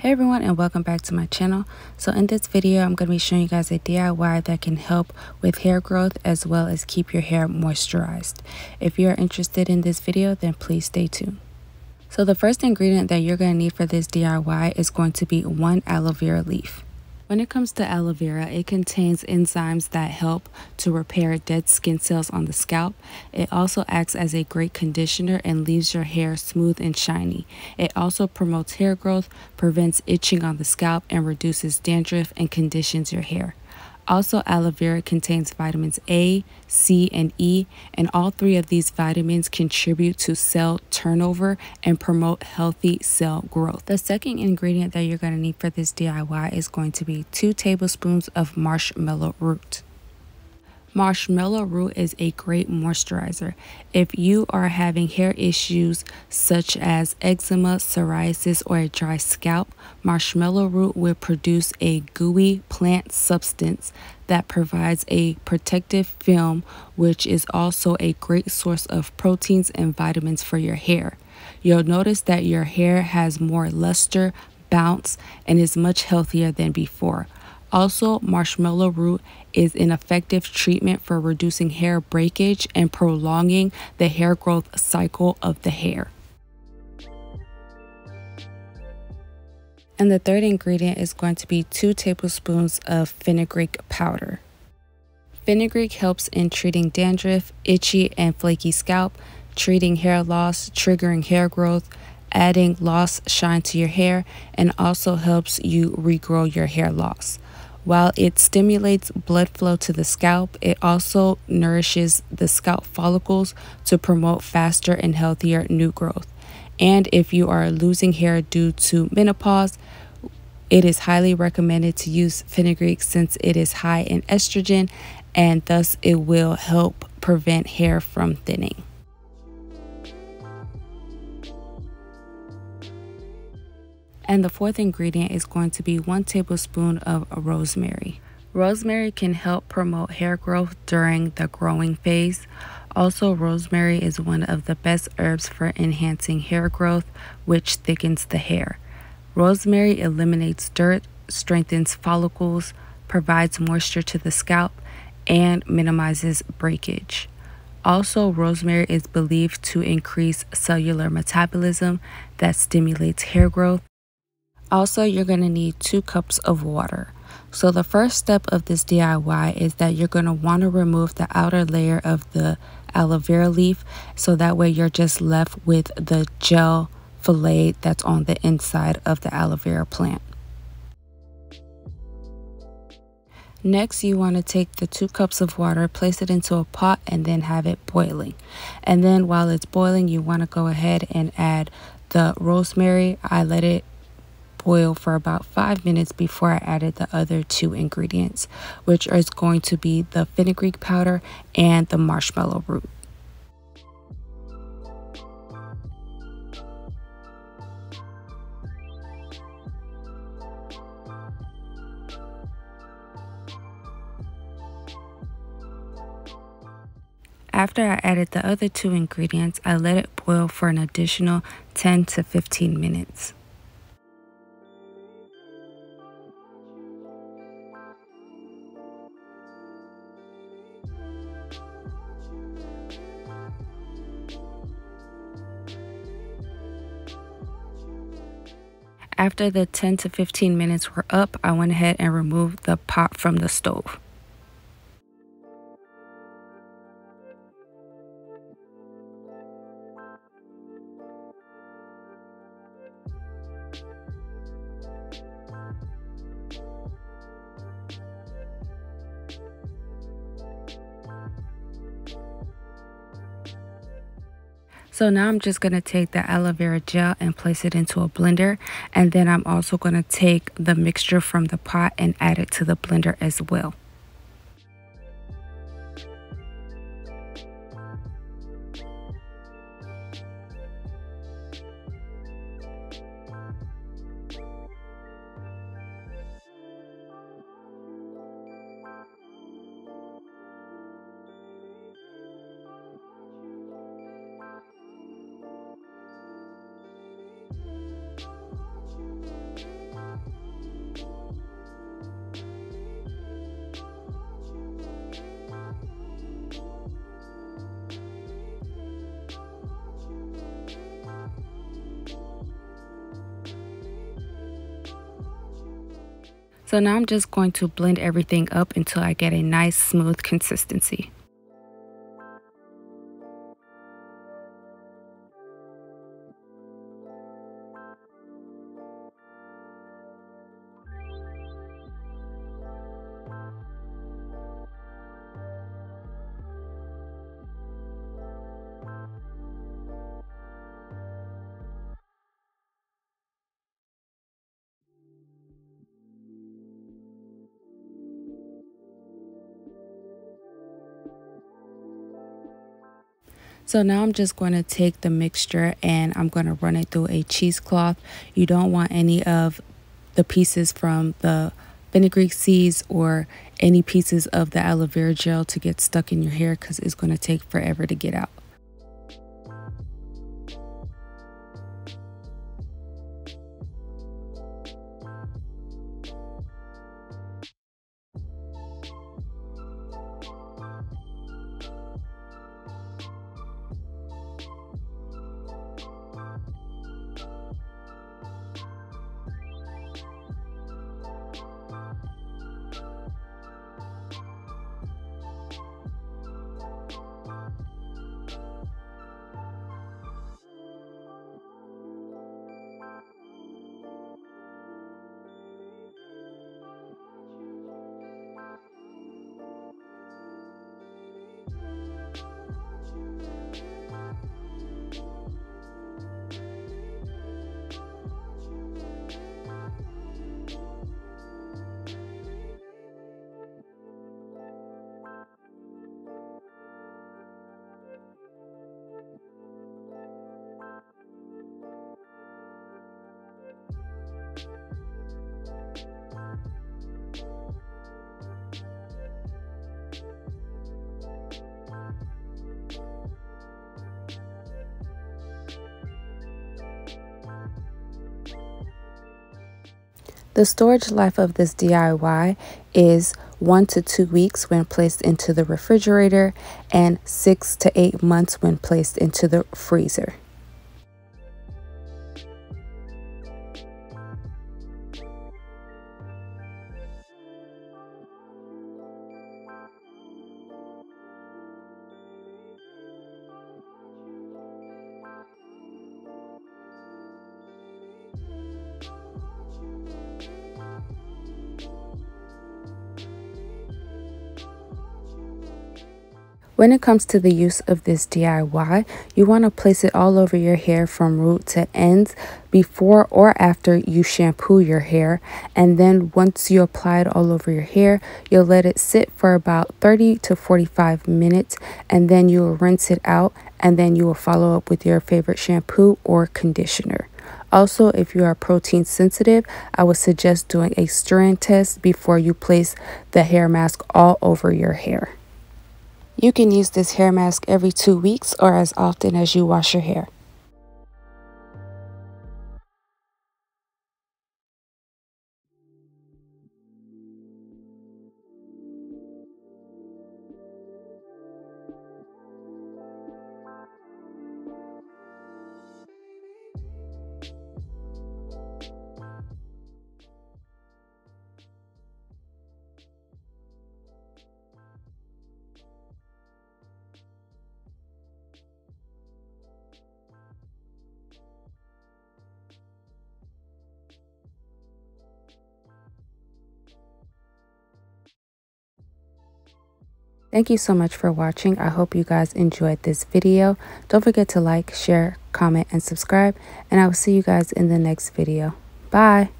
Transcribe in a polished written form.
Hey everyone, and welcome back to my channel. So in this video I'm going to be showing you guys a DIY that can help with hair growth as well as keep your hair moisturized. If you are interested in this video, then please stay tuned. So the first ingredient that you're going to need for this DIY is going to be 1 aloe vera leaf. When it comes to aloe vera, it contains enzymes that help to repair dead skin cells on the scalp. It also acts as a great conditioner and leaves your hair smooth and shiny. It also promotes hair growth, prevents itching on the scalp, and reduces dandruff and conditions your hair. Also, aloe vera contains vitamins A, C, and E, and all three of these vitamins contribute to cell turnover and promote healthy cell growth. The second ingredient that you're going to need for this DIY is going to be 2 tablespoons of marshmallow root. Marshmallow root is a great moisturizer. If you are having hair issues such as eczema, psoriasis, or a dry scalp, marshmallow root will produce a gooey plant substance that provides a protective film, which is also a great source of proteins and vitamins for your hair. You'll notice that your hair has more luster, bounce, and is much healthier than before. Also, marshmallow root is an effective treatment for reducing hair breakage and prolonging the hair growth cycle of the hair. And the third ingredient is going to be 2 tablespoons of fenugreek powder. Fenugreek helps in treating dandruff, itchy and flaky scalp, treating hair loss, triggering hair growth, adding lost shine to your hair, and also helps you regrow your hair loss. While it stimulates blood flow to the scalp, it also nourishes the scalp follicles to promote faster and healthier new growth. And if you are losing hair due to menopause, it is highly recommended to use fenugreek since it is high in estrogen, and thus it will help prevent hair from thinning. And the fourth ingredient is going to be 1 tablespoon of rosemary. Rosemary can help promote hair growth during the growing phase. Also, rosemary is one of the best herbs for enhancing hair growth, which thickens the hair. Rosemary eliminates dirt, strengthens follicles, provides moisture to the scalp, and minimizes breakage. Also, rosemary is believed to increase cellular metabolism that stimulates hair growth. Also, you're going to need 2 cups of water. So the first step of this DIY is that you're going to want to remove the outer layer of the aloe vera leaf, so that way you're just left with the gel fillet that's on the inside of the aloe vera plant. Next, you want to take the 2 cups of water, place it into a pot, and then have it boiling. And then while it's boiling, you want to go ahead and add the rosemary. I let it boil for about 5 minutes before I added the other 2 ingredients, which is going to be the fenugreek powder and the marshmallow root. After I added the other 2 ingredients, I let it boil for an additional 10 to 15 minutes. After the 10 to 15 minutes were up, I went ahead and removed the pot from the stove. So now I'm just going to take the aloe vera gel and place it into a blender. And then I'm also going to take the mixture from the pot and add it to the blender as well. So now I'm just going to blend everything up until I get a nice smooth consistency. So now I'm just going to take the mixture and I'm going to run it through a cheesecloth. You don't want any of the pieces from the fenugreek seeds or any pieces of the aloe vera gel to get stuck in your hair because it's going to take forever to get out. The storage life of this DIY is 1 to 2 weeks when placed into the refrigerator and 6 to 8 months when placed into the freezer. When it comes to the use of this DIY, you want to place it all over your hair from root to ends before or after you shampoo your hair. And then once you apply it all over your hair, you'll let it sit for about 30 to 45 minutes and then you will rinse it out and then you will follow up with your favorite shampoo or conditioner. Also, if you are protein sensitive, I would suggest doing a strand test before you place the hair mask all over your hair. You can use this hair mask every 2 weeks or as often as you wash your hair. Thank you so much for watching. I hope you guys enjoyed this video. Don't forget to like, share, comment, and subscribe. And I will see you guys in the next video. Bye.